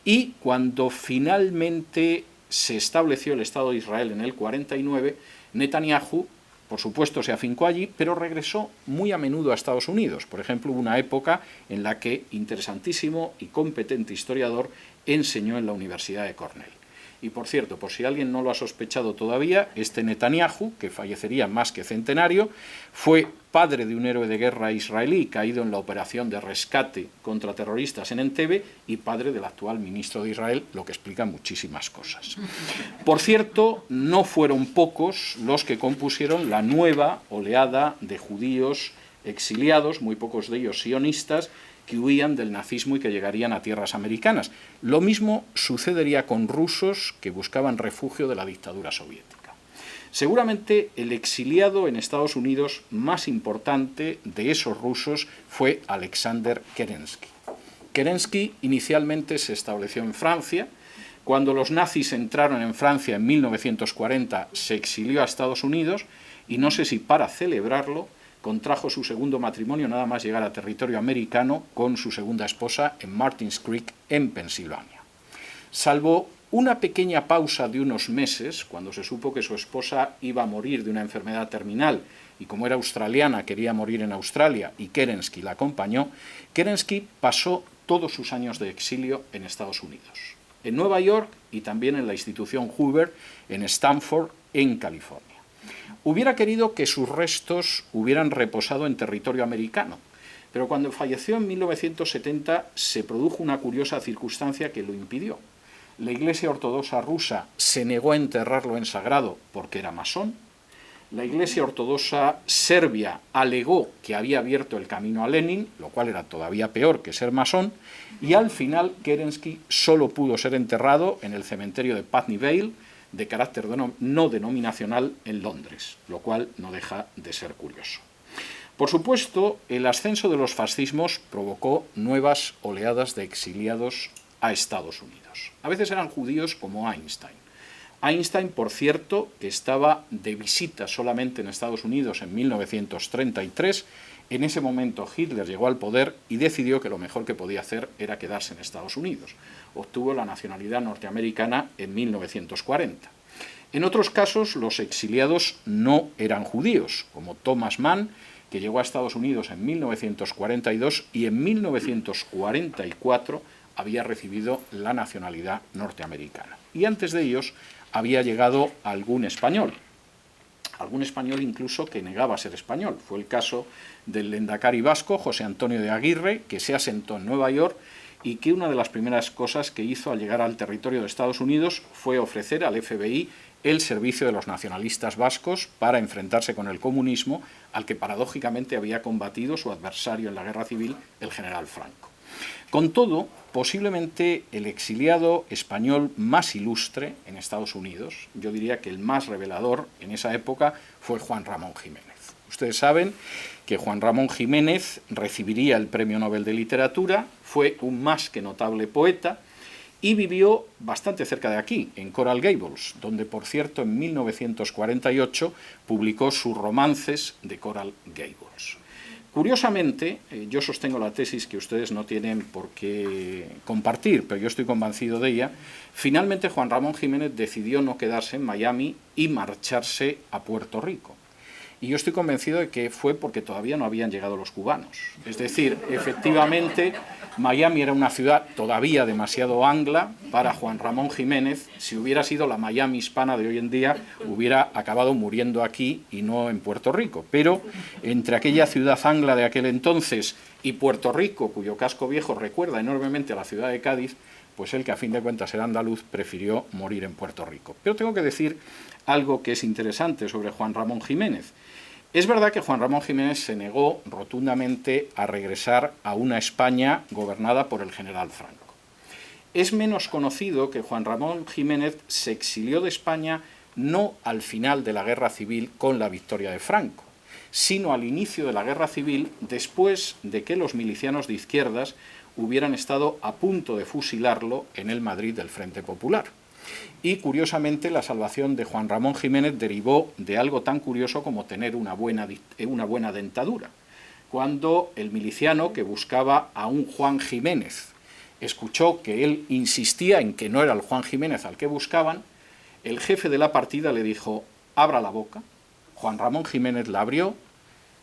[SPEAKER 1] y cuando finalmente se estableció el Estado de Israel en el 49, Netanyahu, por supuesto, se afincó allí, pero regresó muy a menudo a Estados Unidos. Por ejemplo, hubo una época en la que, interesantísimo y competente historiador, enseñó en la Universidad de Cornell. Y por cierto, por si alguien no lo ha sospechado todavía, este Netanyahu, que fallecería más que centenario, fue padre de un héroe de guerra israelí caído en la operación de rescate contra terroristas en Entebbe y padre del actual ministro de Israel, lo que explica muchísimas cosas. Por cierto, no fueron pocos los que compusieron la nueva oleada de judíos exiliados, muy pocos de ellos sionistas, que huían del nazismo y que llegarían a tierras americanas. Lo mismo sucedería con rusos que buscaban refugio de la dictadura soviética. Seguramente el exiliado en Estados Unidos más importante de esos rusos fue Alexander Kerensky. Kerensky inicialmente se estableció en Francia. Cuando los nazis entraron en Francia en 1940 se exilió a Estados Unidos y no sé si para celebrarlo contrajo su segundo matrimonio nada más llegar a territorio americano con su segunda esposa en Martins Creek, en Pensilvania. Salvo una pequeña pausa de unos meses, cuando se supo que su esposa iba a morir de una enfermedad terminal y como era australiana quería morir en Australia y Kerensky la acompañó, Kerensky pasó todos sus años de exilio en Estados Unidos, en Nueva York y también en la institución Hoover en Stanford, en California. Hubiera querido que sus restos hubieran reposado en territorio americano, pero cuando falleció en 1970 se produjo una curiosa circunstancia que lo impidió. La Iglesia Ortodoxa rusa se negó a enterrarlo en sagrado porque era masón. La Iglesia Ortodoxa serbia alegó que había abierto el camino a Lenin, lo cual era todavía peor que ser masón, y al final Kerensky solo pudo ser enterrado en el cementerio de Putney Vale, de carácter no denominacional en Londres, lo cual no deja de ser curioso. Por supuesto, el ascenso de los fascismos provocó nuevas oleadas de exiliados a Estados Unidos. A veces eran judíos como Einstein. Einstein, por cierto, que estaba de visita solamente en Estados Unidos en 1933, en ese momento Hitler llegó al poder y decidió que lo mejor que podía hacer era quedarse en Estados Unidos. Obtuvo la nacionalidad norteamericana en 1940. En otros casos, los exiliados no eran judíos, como Thomas Mann, que llegó a Estados Unidos en 1942 y en 1944 había recibido la nacionalidad norteamericana. Y antes de ellos había llegado algún español incluso que negaba ser español. Fue el caso del lehendakari vasco, José Antonio de Aguirre, que se asentó en Nueva York y que una de las primeras cosas que hizo al llegar al territorio de Estados Unidos fue ofrecer al FBI el servicio de los nacionalistas vascos para enfrentarse con el comunismo, al que paradójicamente había combatido su adversario en la guerra civil, el general Franco. Con todo, posiblemente el exiliado español más ilustre en Estados Unidos, yo diría que el más revelador en esa época, fue Juan Ramón Jiménez. Ustedes saben que Juan Ramón Jiménez recibiría el Premio Nobel de Literatura, fue un más que notable poeta y vivió bastante cerca de aquí, en Coral Gables, donde, por cierto, en 1948 publicó sus romances de Coral Gables. Curiosamente, yo sostengo la tesis que ustedes no tienen por qué compartir, pero yo estoy convencido de ella. Finalmente, Juan Ramón Jiménez decidió no quedarse en Miami y marcharse a Puerto Rico. Y yo estoy convencido de que fue porque todavía no habían llegado los cubanos. Es decir, efectivamente, Miami era una ciudad todavía demasiado angla para Juan Ramón Jiménez. Si hubiera sido la Miami hispana de hoy en día, hubiera acabado muriendo aquí y no en Puerto Rico. Pero entre aquella ciudad angla de aquel entonces y Puerto Rico, cuyo casco viejo recuerda enormemente a la ciudad de Cádiz, pues él, que a fin de cuentas era andaluz, prefirió morir en Puerto Rico. Pero tengo que decir algo que es interesante sobre Juan Ramón Jiménez. Es verdad que Juan Ramón Jiménez se negó rotundamente a regresar a una España gobernada por el general Franco. Es menos conocido que Juan Ramón Jiménez se exilió de España no al final de la Guerra Civil con la victoria de Franco, sino al inicio de la Guerra Civil, después de que los milicianos de izquierdas hubieran estado a punto de fusilarlo en el Madrid del Frente Popular. Y curiosamente la salvación de Juan Ramón Jiménez derivó de algo tan curioso como tener una buena dentadura. Cuando el miliciano que buscaba a un Juan Jiménez escuchó que él insistía en que no era el Juan Jiménez al que buscaban, el jefe de la partida le dijo: abra la boca. Juan Ramón Jiménez la abrió,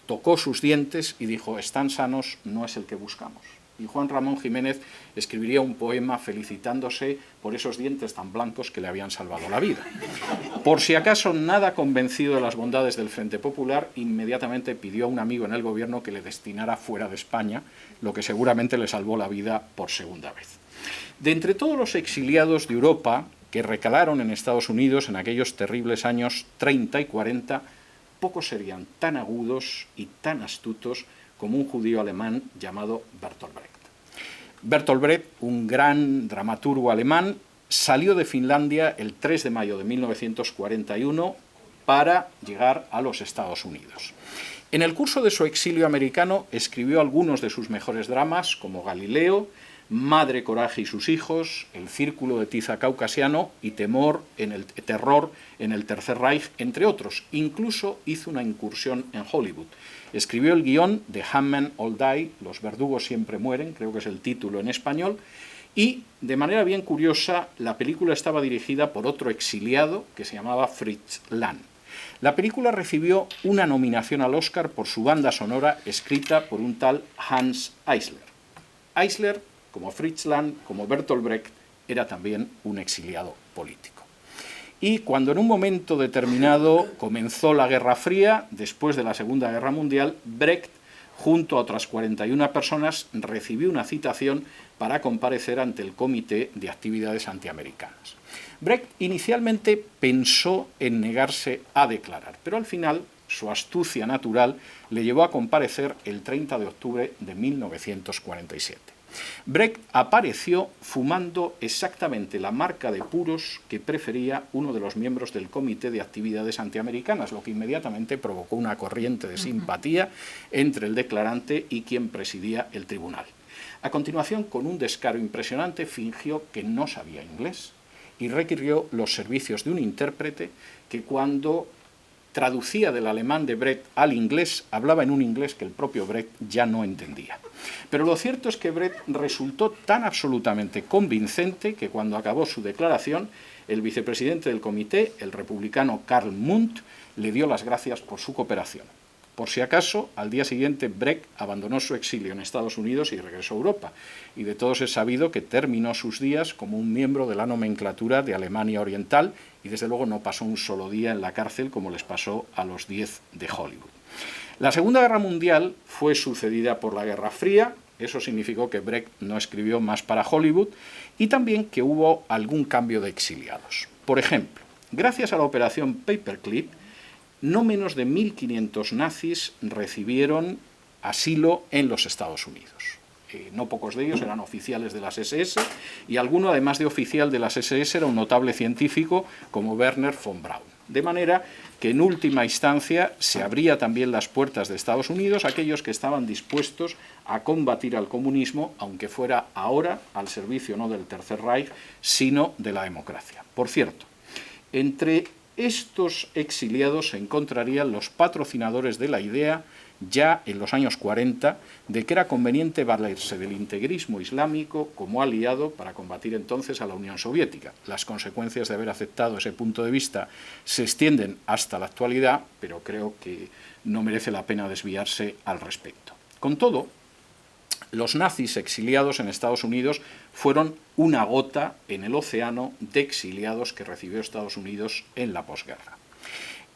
[SPEAKER 1] tocó sus dientes y dijo: están sanos, no es el que buscamos. y Juan Ramón Jiménez escribiría un poema felicitándose por esos dientes tan blancos que le habían salvado la vida. Por si acaso, nada convencido de las bondades del Frente Popular, inmediatamente pidió a un amigo en el gobierno que le destinara fuera de España, lo que seguramente le salvó la vida por segunda vez. De entre todos los exiliados de Europa que recalaron en Estados Unidos en aquellos terribles años 30 y 40, pocos serían tan agudos y tan astutos como un judío alemán llamado Bertolt Brecht. Bertolt Brecht, un gran dramaturgo alemán, salió de Finlandia el 3 de mayo de 1941 para llegar a los Estados Unidos. En el curso de su exilio americano escribió algunos de sus mejores dramas, como Galileo, Madre Coraje y sus hijos, El círculo de tiza caucasiano y Terror en el Tercer Reich, entre otros. Incluso hizo una incursión en Hollywood. Escribió el guión de Hammen All Die, Los verdugos siempre mueren, creo que es el título en español, y, de manera bien curiosa, la película estaba dirigida por otro exiliado que se llamaba Fritz Lang. La película recibió una nominación al Oscar por su banda sonora escrita por un tal Hans Eisler. Eisler, como Fritz Lang, como Bertolt Brecht, era también un exiliado político. Y cuando en un momento determinado comenzó la Guerra Fría, después de la Segunda Guerra Mundial, Brecht, junto a otras 41 personas, recibió una citación para comparecer ante el Comité de Actividades Antiamericanas. Brecht inicialmente pensó en negarse a declarar, pero al final su astucia natural le llevó a comparecer el 30 de octubre de 1947. Brecht apareció fumando exactamente la marca de puros que prefería uno de los miembros del Comité de Actividades Antiamericanas, lo que inmediatamente provocó una corriente de simpatía entre el declarante y quien presidía el tribunal. A continuación, con un descaro impresionante, fingió que no sabía inglés y requirió los servicios de un intérprete que, cuando traducía del alemán de Brecht al inglés, hablaba en un inglés que el propio Brecht ya no entendía. Pero lo cierto es que Brecht resultó tan absolutamente convincente que, cuando acabó su declaración, el vicepresidente del comité, el republicano Karl Mundt, le dio las gracias por su cooperación. Por si acaso, al día siguiente Brecht abandonó su exilio en Estados Unidos y regresó a Europa, y de todos es sabido que terminó sus días como un miembro de la nomenclatura de Alemania Oriental, y desde luego no pasó un solo día en la cárcel como les pasó a los 10 de Hollywood. La Segunda Guerra Mundial fue sucedida por la Guerra Fría. Eso significó que Brecht no escribió más para Hollywood, y también que hubo algún cambio de exiliados. Por ejemplo, gracias a la operación Paperclip, no menos de 1.500 nazis recibieron asilo en los Estados Unidos. No pocos de ellos eran oficiales de las SS, y alguno, además de oficial de las SS, era un notable científico como Werner von Braun. De manera que, en última instancia, se abría también las puertas de Estados Unidos a aquellos que estaban dispuestos a combatir al comunismo, aunque fuera ahora al servicio no del Tercer Reich, sino de la democracia. Por cierto, entre estos exiliados se encontrarían los patrocinadores de la idea, ya en los años 40, de que era conveniente valerse del integrismo islámico como aliado para combatir entonces a la Unión Soviética. Las consecuencias de haber aceptado ese punto de vista se extienden hasta la actualidad, pero creo que no merece la pena desviarse al respecto. Con todo, los nazis exiliados en Estados Unidos fueron una gota en el océano de exiliados que recibió Estados Unidos en la posguerra.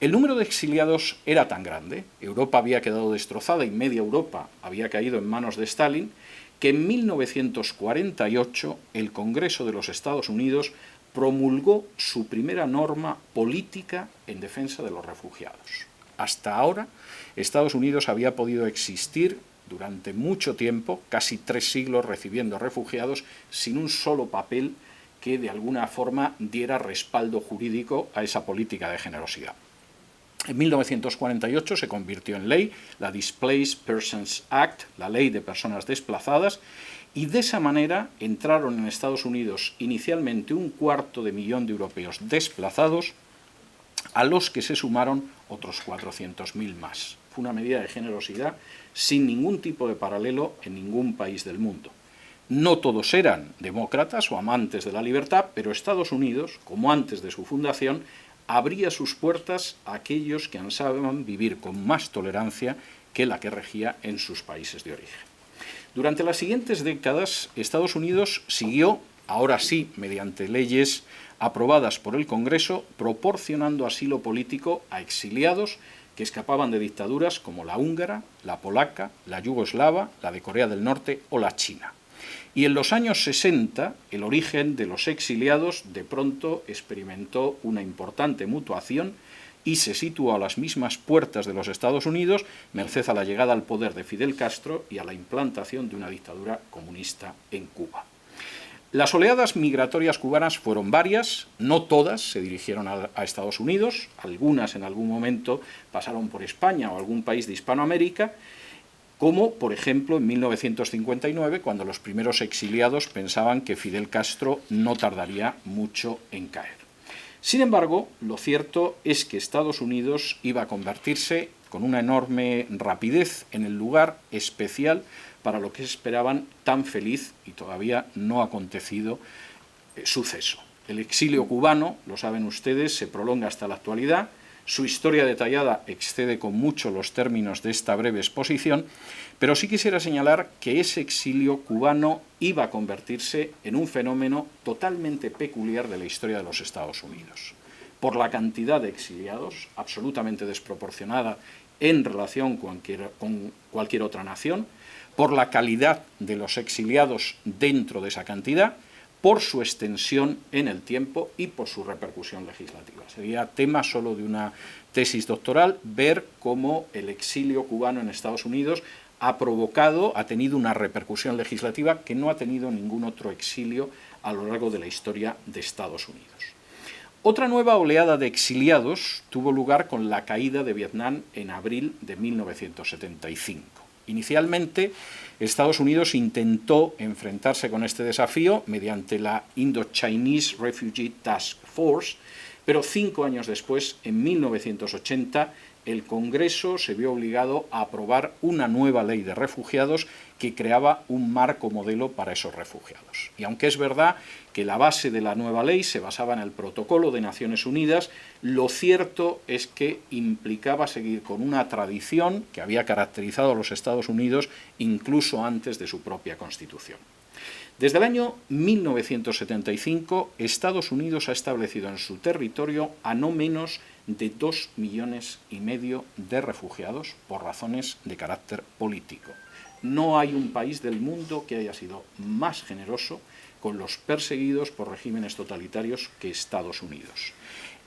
[SPEAKER 1] El número de exiliados era tan grande, Europa había quedado destrozada y media Europa había caído en manos de Stalin, que en 1948 el Congreso de los Estados Unidos promulgó su primera norma política en defensa de los refugiados. Hasta ahora, Estados Unidos había podido existir durante mucho tiempo, casi 3 siglos, recibiendo refugiados sin un solo papel que de alguna forma diera respaldo jurídico a esa política de generosidad. En 1948 se convirtió en ley la Displaced Persons Act, la ley de personas desplazadas, y de esa manera entraron en Estados Unidos inicialmente 250.000 de europeos desplazados, a los que se sumaron otros 400.000 más. Fue una medida de generosidad sin ningún tipo de paralelo en ningún país del mundo. No todos eran demócratas o amantes de la libertad, pero Estados Unidos, como antes de su fundación, abría sus puertas a aquellos que ansiaban vivir con más tolerancia que la que regía en sus países de origen. Durante las siguientes décadas, Estados Unidos siguió, ahora sí, mediante leyes aprobadas por el Congreso, proporcionando asilo político a exiliados que escapaban de dictaduras como la húngara, la polaca, la yugoslava, la de Corea del Norte o la china. Y en los años 60, el origen de los exiliados de pronto experimentó una importante mutuación y se situó a las mismas puertas de los Estados Unidos, merced a la llegada al poder de Fidel Castro y a la implantación de una dictadura comunista en Cuba. Las oleadas migratorias cubanas fueron varias, no todas se dirigieron a Estados Unidos, algunas en algún momento pasaron por España o algún país de Hispanoamérica, como por ejemplo en 1959, cuando los primeros exiliados pensaban que Fidel Castro no tardaría mucho en caer. Sin embargo, lo cierto es que Estados Unidos iba a convertirse con una enorme rapidez en el lugar especial para lo que esperaban tan feliz y todavía no acontecido suceso. El exilio cubano, lo saben ustedes, se prolonga hasta la actualidad. Su historia detallada excede con mucho los términos de esta breve exposición, pero sí quisiera señalar que ese exilio cubano iba a convertirse en un fenómeno totalmente peculiar de la historia de los Estados Unidos. Por la cantidad de exiliados, absolutamente desproporcionada en relación con cualquier otra nación, por la calidad de los exiliados dentro de esa cantidad, por su extensión en el tiempo y por su repercusión legislativa. Sería tema solo de una tesis doctoral ver cómo el exilio cubano en Estados Unidos ha tenido una repercusión legislativa que no ha tenido ningún otro exilio a lo largo de la historia de Estados Unidos. Otra nueva oleada de exiliados tuvo lugar con la caída de Vietnam en abril de 1975. Inicialmente, Estados Unidos intentó enfrentarse con este desafío mediante la Indo-Chinese Refugee Task Force, pero 5 años después, en 1980, el Congreso se vio obligado a aprobar una nueva ley de refugiados que creaba un marco modelo para esos refugiados. Y aunque es verdad que la base de la nueva ley se basaba en el protocolo de Naciones Unidas, lo cierto es que implicaba seguir con una tradición que había caracterizado a los Estados Unidos incluso antes de su propia Constitución. Desde el año 1975, Estados Unidos ha establecido en su territorio a no menos de 2,5 millones de refugiados por razones de carácter político. No hay un país del mundo que haya sido más generoso con los perseguidos por regímenes totalitarios que Estados Unidos.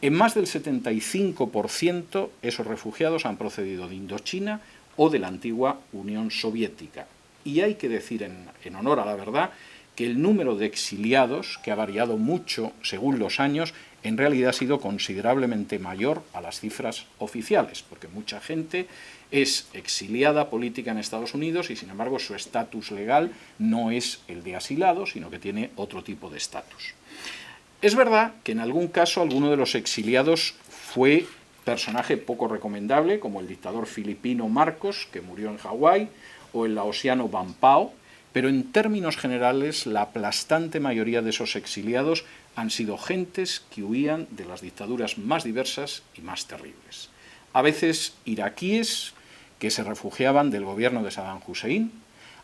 [SPEAKER 1] En más del 75% esos refugiados han procedido de Indochina o de la antigua Unión Soviética. Y hay que decir, en honor a la verdad, que el número de exiliados, que ha variado mucho según los años, en realidad ha sido considerablemente mayor a las cifras oficiales, porque mucha gente es exiliada política en Estados Unidos y, sin embargo, su estatus legal no es el de asilado, sino que tiene otro tipo de estatus. Es verdad que en algún caso alguno de los exiliados fue personaje poco recomendable, como el dictador filipino Marcos, que murió en Hawái, o el laosiano Ban Pao, pero en términos generales la aplastante mayoría de esos exiliados han sido gentes que huían de las dictaduras más diversas y más terribles. A veces iraquíes que se refugiaban del gobierno de Saddam Hussein,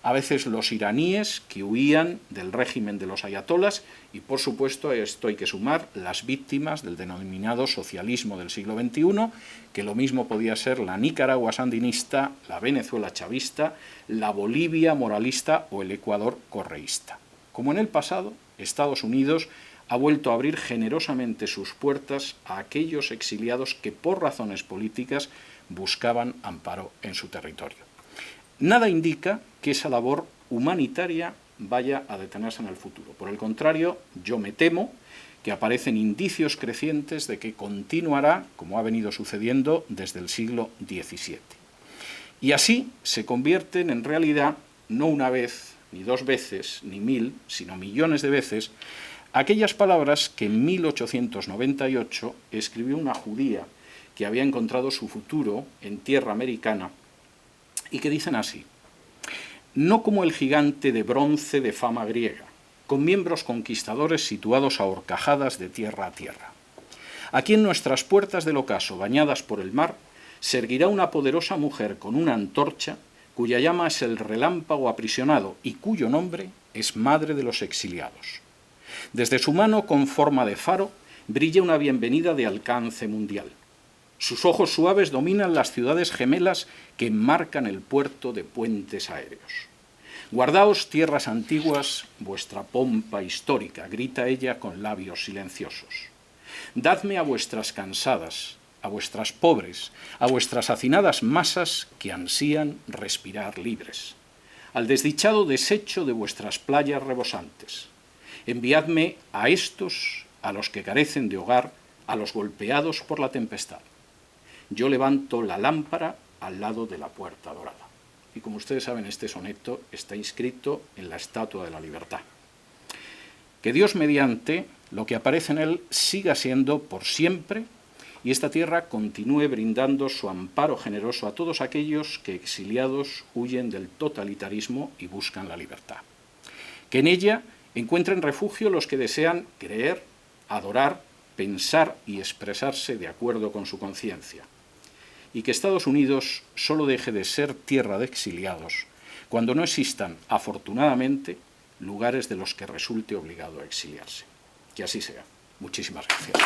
[SPEAKER 1] a veces los iraníes que huían del régimen de los ayatolas y, por supuesto, a esto hay que sumar las víctimas del denominado socialismo del siglo XXI, que lo mismo podía ser la Nicaragua sandinista, la Venezuela chavista, la Bolivia moralista o el Ecuador correísta. Como en el pasado, Estados Unidos ha vuelto a abrir generosamente sus puertas a aquellos exiliados que por razones políticas buscaban amparo en su territorio. Nada indica que esa labor humanitaria vaya a detenerse en el futuro. Por el contrario, yo me temo que aparecen indicios crecientes de que continuará, como ha venido sucediendo desde el siglo XVII. Y así se convierten en realidad, no una vez, ni 2 veces, ni 1000, sino millones de veces, aquellas palabras que en 1898 escribió una judía que había encontrado su futuro en tierra americana y que dicen así: no como el gigante de bronce de fama griega, con miembros conquistadores situados a horcajadas de tierra a tierra. Aquí en nuestras puertas del ocaso, bañadas por el mar, se erguirá una poderosa mujer con una antorcha cuya llama es el relámpago aprisionado y cuyo nombre es Madre de los Exiliados. Desde su mano con forma de faro brilla una bienvenida de alcance mundial. Sus ojos suaves dominan las ciudades gemelas que enmarcan el puerto de puentes aéreos. Guardaos, tierras antiguas, vuestra pompa histórica, grita ella con labios silenciosos. Dadme a vuestras cansadas, a vuestras pobres, a vuestras hacinadas masas que ansían respirar libres, al desdichado desecho de vuestras playas rebosantes. Enviadme a estos, a los que carecen de hogar, a los golpeados por la tempestad. Yo levanto la lámpara al lado de la puerta dorada. Y como ustedes saben, este soneto está inscrito en la Estatua de la Libertad. Que Dios mediante, lo que aparece en él siga siendo por siempre y esta tierra continúe brindando su amparo generoso a todos aquellos que exiliados huyen del totalitarismo y buscan la libertad. Que en ella encuentren refugio los que desean creer, adorar, pensar y expresarse de acuerdo con su conciencia. Y que Estados Unidos solo deje de ser tierra de exiliados cuando no existan, afortunadamente, lugares de los que resulte obligado a exiliarse. Que así sea. Muchísimas gracias.